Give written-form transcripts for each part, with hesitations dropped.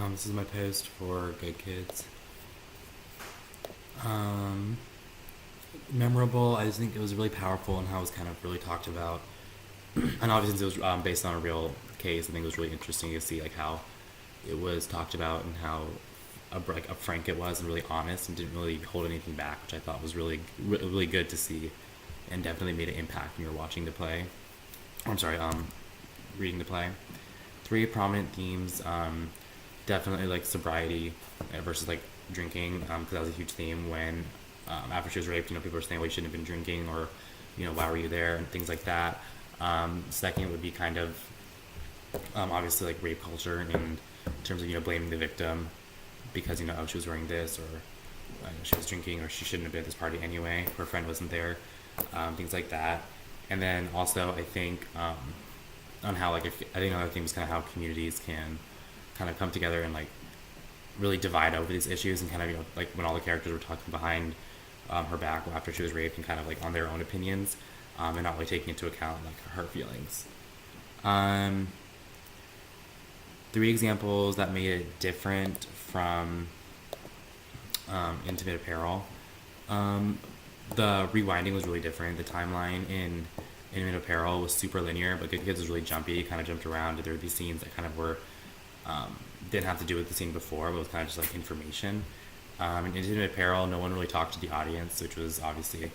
This is my post for Good Kids. Um, Memorable. I just think it was really powerful and how it was kind of really talked about. And obviously, since it was based on a real case, I think it was really interesting to see like how it was talked about and how frank it was and really honest and didn't really hold anything back, which I thought was really good to see, and definitely made an impact when you were watching the play. I'm sorry, reading the play. Three prominent themes. Definitely like sobriety versus like drinking, because that was a huge theme when after she was raped. People were saying, well, you shouldn't have been drinking, or why were you there, and things like that. Second would be kind of obviously like rape culture in terms of blaming the victim because oh, she was wearing this, or she was drinking, or she shouldn't have been at this party anyway. Her friend wasn't there, things like that. And then also I think on how like I think another thing was kind of how communities can kind of come together and like really divide over these issues, and kind of like when all the characters were talking behind her back after she was raped and kind of like on their own opinions, and not really taking into account like her feelings. Um, Three examples that made it different from Intimate Apparel. Um, the rewinding was really different. The timeline in Intimate Apparel was super linear, but Good Kids was really jumpy. Kind of jumped around. There would be scenes that kind of were didn't have to do with the scene before, but it was kind of just like information. In Intimate Apparel, no one really talked to the audience, which was obviously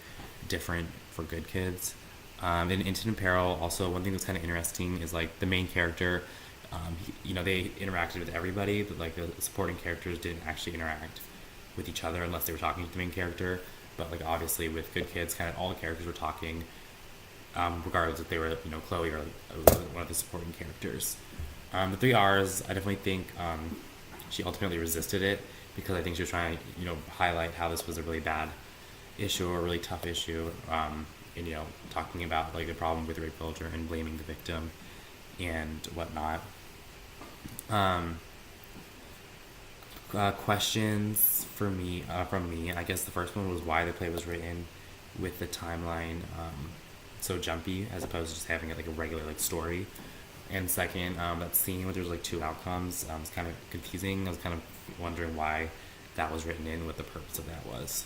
different for Good Kids. In Intimate Apparel, also one thing that's kind of interesting is like the main character. They interacted with everybody, but like the supporting characters didn't actually interact with each other unless they were talking to the main character. But like obviously with Good Kids, kind of all the characters were talking, regardless if they were Chloe or one of the supporting characters. The three R's, I definitely think she ultimately resisted it because I think she was trying to highlight how this was a really bad issue or a really tough issue, and talking about like the problem with rape culture and blaming the victim and whatnot. Um, Questions for me from me. I guess the first one was why the play was written with the timeline so jumpy as opposed to just having it like a regular like story. And second, that scene where there's like two outcomes was kind of confusing. I was kind of wondering why that was written in, what the purpose of that was.